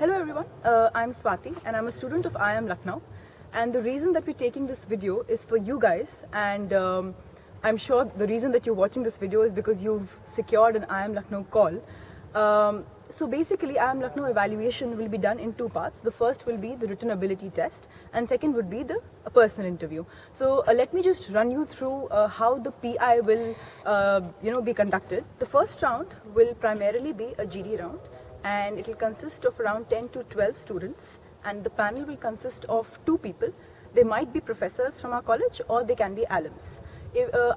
Hello everyone, I'm Swati and I'm a student of IIM Lucknow, and the reason that we're taking this video is for you guys, and I'm sure the reason that you're watching this video is because you've secured an IIM Lucknow call. So basically IIM Lucknow evaluation will be done in two parts. The first will be the written ability test and second would be the personal interview. So let me just run you through how the PI will be conducted. The first round will primarily be a GD round, and it will consist of around 10 to 12 students, and the panel will consist of two people. They might be professors from our college or they can be alums.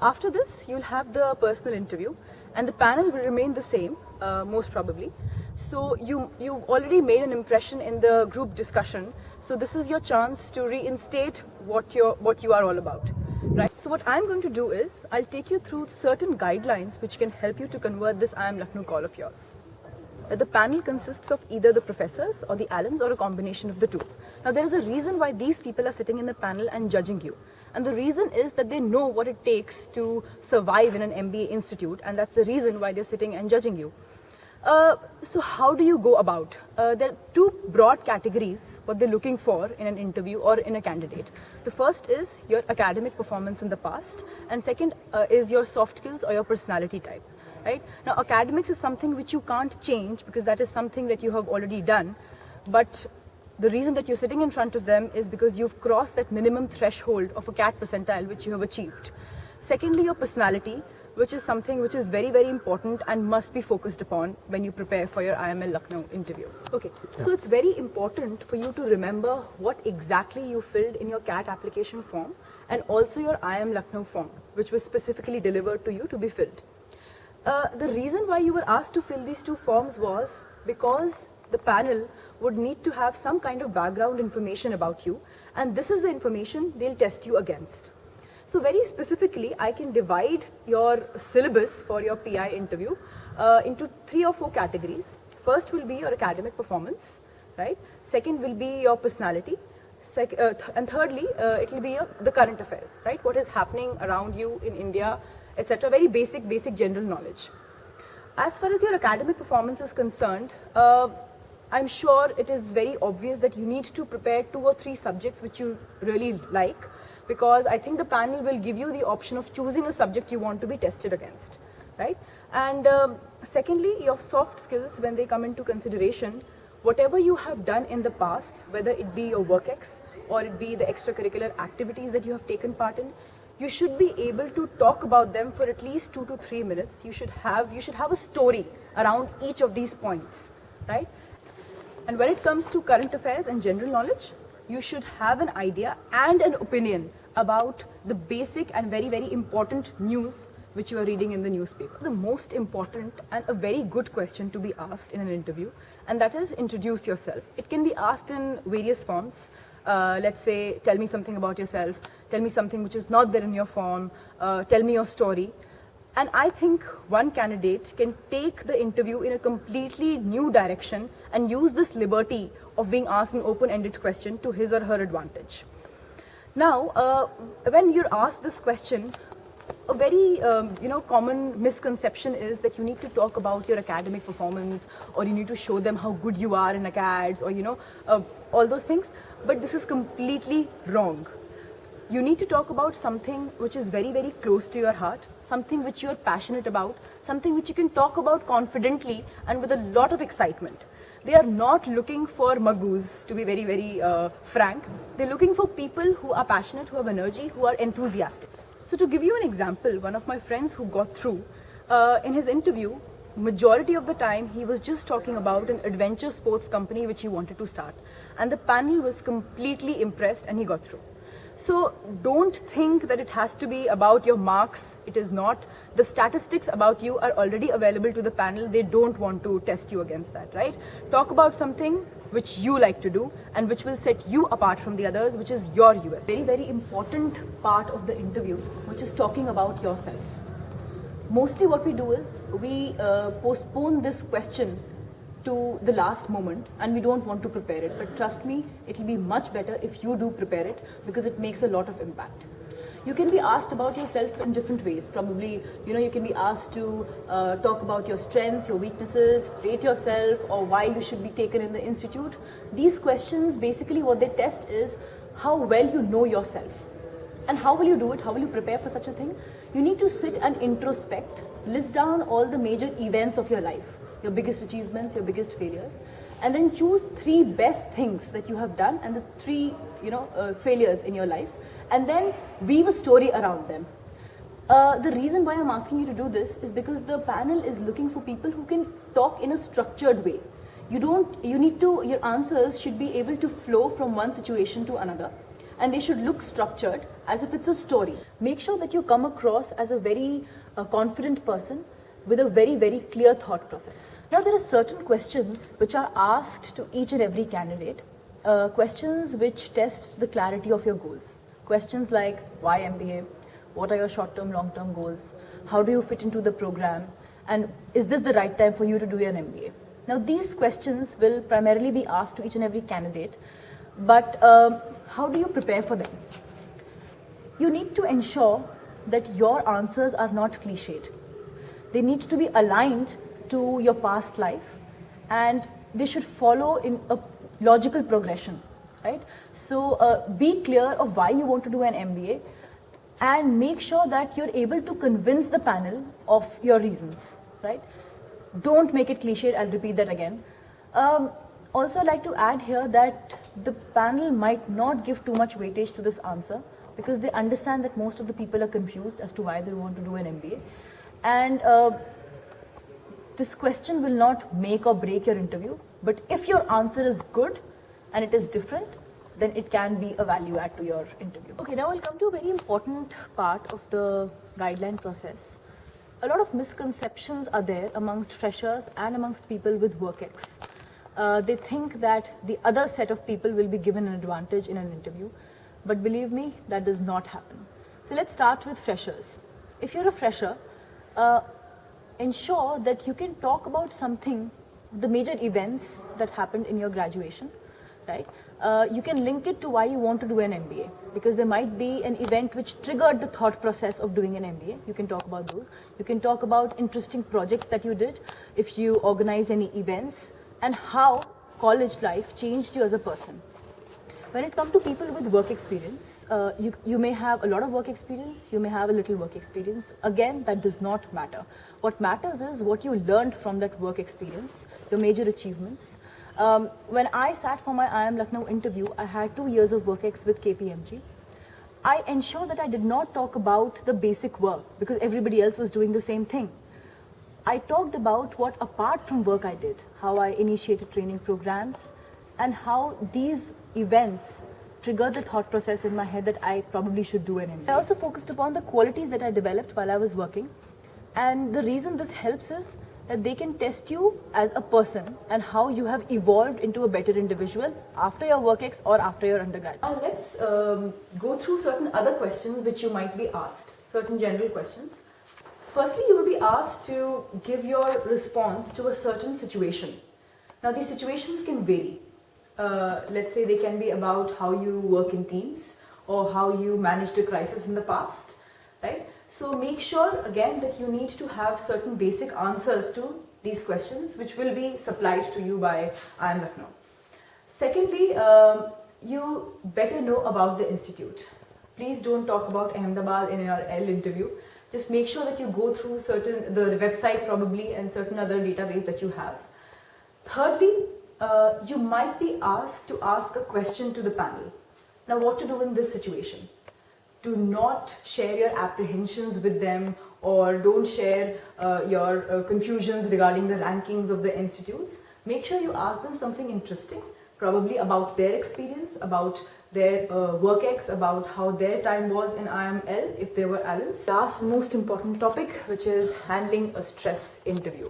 After this, you'll have the personal interview and the panel will remain the same, most probably. So you've already made an impression in the group discussion, so this is your chance to reinstate what you are all about. Right. So what I'm going to do is, I'll take you through certain guidelines which can help you to convert this IIM Lucknow call of yours. The panel consists of either the professors or the alums or a combination of the two. Now there is a reason why these people are sitting in the panel and judging you. And the reason is that they know what it takes to survive in an MBA institute, and that's the reason why they're sitting and judging you. So how do you go about? There are two broad categories what they're looking for in an interview or in a candidate. The first is your academic performance in the past, and second is your soft skills or your personality type. Right? Now academics is something which you can't change because that is something that you have already done, but the reason that you're sitting in front of them is because you've crossed that minimum threshold of a CAT percentile which you have achieved. Secondly, your personality, which is something which is very, very important and must be focused upon when you prepare for your IIM Lucknow interview. Okay, so it's very important for you to remember what exactly you filled in your CAT application form and also your IIM Lucknow form, which was specifically delivered to you to be filled. The reason why you were asked to fill these two forms was because the panel would need to have some kind of background information about you, and this is the information they'll test you against. So very specifically, I can divide your syllabus for your PI interview into 3 or 4 categories. First will be your academic performance, right? Second will be your personality. And thirdly, it will be the current affairs, right? What is happening around you in India, etc. Very basic general knowledge. As far as your academic performance is concerned, I'm sure it is very obvious that you need to prepare 2 or 3 subjects which you really like, because I think the panel will give you the option of choosing a subject you want to be tested against, right? And secondly, your soft skills, when they come into consideration, whatever you have done in the past, whether it be your WorkX or it be the extracurricular activities that you have taken part in, you should be able to talk about them for at least 2 to 3 minutes. You should have a story around each of these points, right? And when it comes to current affairs and general knowledge, you should have an idea and an opinion about the basic and very, very important news which you are reading in the newspaper. The most important and a very good question to be asked in an interview, and that is introduce yourself. It can be asked in various forms. Let's say, tell me something about yourself, tell me something which is not there in your form, tell me your story. And I think one candidate can take the interview in a completely new direction and use this liberty of being asked an open-ended question to his or her advantage. Now, when you're asked this question, a very common misconception is that you need to talk about your academic performance, or you need to show them how good you are in acads, or all those things. But this is completely wrong. You need to talk about something which is very, very close to your heart, something which you're passionate about, something which you can talk about confidently and with a lot of excitement. They are not looking for maggoos, to be very, very frank. They're looking for people who are passionate, who have energy, who are enthusiastic. So to give you an example, one of my friends who got through, in his interview, majority of the time he was just talking about an adventure sports company which he wanted to start. And the panel was completely impressed and he got through. So don't think that it has to be about your marks. It is not. The statistics about you are already available to the panel. They don't want to test you against that, right? Talk about something which you like to do and which will set you apart from the others, which is your US. Very, very important part of the interview, which is talking about yourself. Mostly what we do is we postpone this question to the last moment, and we don't want to prepare it. But trust me, it will be much better if you do prepare it, because it makes a lot of impact. You can be asked about yourself in different ways. Probably, you can be asked to talk about your strengths, your weaknesses, rate yourself, or why you should be taken in the institute. These questions, basically what they test is how well you know yourself. And how will you do it? How will you prepare for such a thing? You need to sit and introspect, list down all the major events of your life, your biggest achievements, your biggest failures, and then choose 3 best things that you have done and the 3 failures in your life, and then weave a story around them. The reason why I'm asking you to do this is because the panel is looking for people who can talk in a structured way. Your answers should be able to flow from one situation to another, and they should look structured as if it's a story. Make sure that you come across as a very confident person with a very, very clear thought process. Now, there are certain questions which are asked to each and every candidate, questions which test the clarity of your goals. Questions like, why MBA? What are your short-term, long-term goals? How do you fit into the program? And is this the right time for you to do an MBA? Now, these questions will primarily be asked to each and every candidate, but how do you prepare for them? You need to ensure that your answers are not cliched. They need to be aligned to your past life, and they should follow in a logical progression, right? So be clear of why you want to do an MBA, and make sure that you're able to convince the panel of your reasons, right? Don't make it cliched. I'll repeat that again. Also, I'd like to add here that the panel might not give too much weightage to this answer, because they understand that most of the people are confused as to why they want to do an MBA. And this question will not make or break your interview, but if your answer is good and it is different, then it can be a value add to your interview. Okay, now I'll come to a very important part of the guideline process. A lot of misconceptions are there amongst freshers and amongst people with WorkX. They think that the other set of people will be given an advantage in an interview, but believe me, that does not happen. So let's start with freshers. If you're a fresher, ensure that you can talk about something, the major events that happened in your graduation, right? You can link it to why you want to do an MBA, because there might be an event which triggered the thought process of doing an MBA. You can talk about those. You can talk about interesting projects that you did, if you organized any events, and how college life changed you as a person. When it comes to people with work experience, you may have a lot of work experience, you may have a little work experience. Again, that does not matter. What matters is what you learned from that work experience, your major achievements. When I sat for my IIM Lucknow interview, I had 2 years of WorkX with KPMG. I ensured that I did not talk about the basic work, because everybody else was doing the same thing. I talked about what apart from work I did, how I initiated training programs, and how these events triggered the thought process in my head that I probably should do an MBA. I also focused upon the qualities that I developed while I was working, and the reason this helps is that they can test you as a person and how you have evolved into a better individual after your WorkX or after your undergrad. Now let's go through certain other questions which you might be asked, certain general questions. Firstly, you will be asked to give your response to a certain situation. Now these situations can vary. Let's say they can be about how you work in teams or how you managed a crisis in the past, right? So make sure again that you need to have certain basic answers to these questions, which will be supplied to you by IIM Lucknow. Secondly, you better know about the institute. Please don't talk about Ahmedabad in your L interview. Just make sure that you go through the website probably and certain other database that you have. Thirdly, you might be asked to ask a question to the panel. Now, what to do in this situation? Do not share your apprehensions with them, or don't share your confusions regarding the rankings of the institutes. Make sure you ask them something interesting, probably about their experience, about their WorkX, about how their time was in IIML if they were alums. Last most important topic, which is handling a stress interview.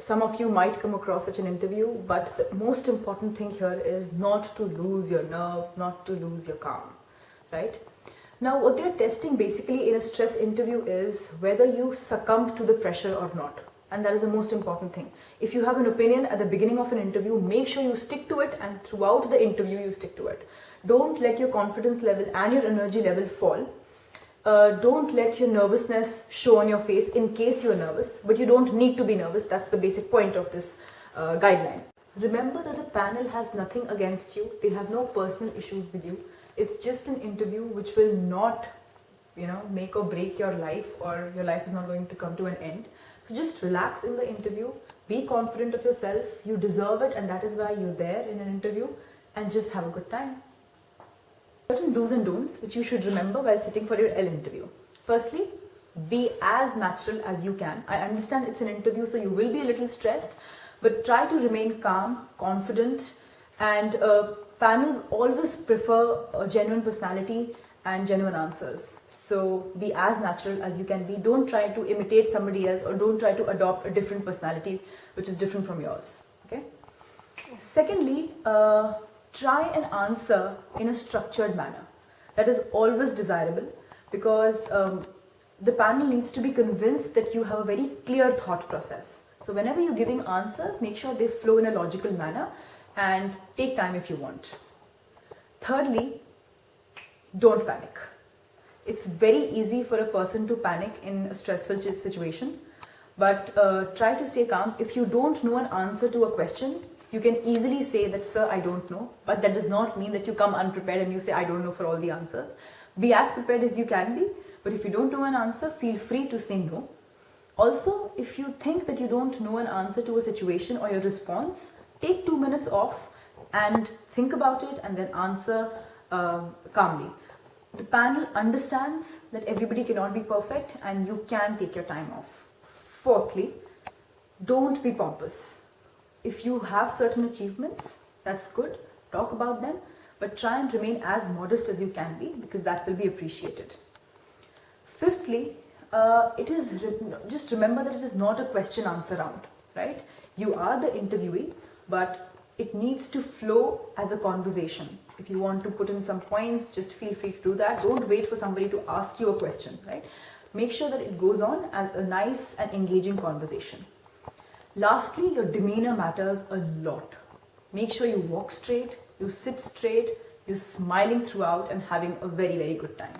Some of you might come across such an interview, but the most important thing here is not to lose your nerve, not to lose your calm, right? Now, what they're testing basically in a stress interview is whether you succumb to the pressure or not. And that is the most important thing. If you have an opinion at the beginning of an interview, make sure you stick to it, and throughout the interview you stick to it. Don't let your confidence level and your energy level fall. don't let your nervousness show on your face in case you're nervous, but you don't need to be nervous. That's the basic point of this guideline. Remember that the panel has nothing against you. They have no personal issues with you. It's just an interview which will not, make or break your life, or your life is not going to come to an end. So just relax in the interview. Be confident of yourself. You deserve it, and that is why you're there in an interview, and just have a good time. Certain do's and don'ts which you should remember while sitting for your L interview. Firstly, be as natural as you can. I understand it's an interview, so you will be a little stressed, but try to remain calm, confident, and panels always prefer a genuine personality and genuine answers. So be as natural as you can be. Don't try to imitate somebody else, or don't try to adopt a different personality which is different from yours. Okay. Secondly, try and answer in a structured manner. That is always desirable, because the panel needs to be convinced that you have a very clear thought process. So whenever you're giving answers, make sure they flow in a logical manner, and take time if you want. Thirdly, don't panic. It's very easy for a person to panic in a stressful situation, but try to stay calm. If you don't know an answer to a question, you can easily say that, sir, I don't know, but that does not mean that you come unprepared and you say, I don't know for all the answers. Be as prepared as you can be, but if you don't know an answer, feel free to say no. Also, if you think that you don't know an answer to a situation or your response, take 2 minutes off and think about it, and then answer calmly. The panel understands that everybody cannot be perfect, and you can take your time off. Fourthly, don't be pompous. If you have certain achievements, that's good, talk about them, but try and remain as modest as you can be, because that will be appreciated. Fifthly, just remember that it is not a question answer round, right? You are the interviewee, but it needs to flow as a conversation. If you want to put in some points, just feel free to do that. Don't wait for somebody to ask you a question, right? Make sure that it goes on as a nice and engaging conversation. Lastly, your demeanor matters a lot. Make sure you walk straight, you sit straight, you're smiling throughout, and having a very, very good time.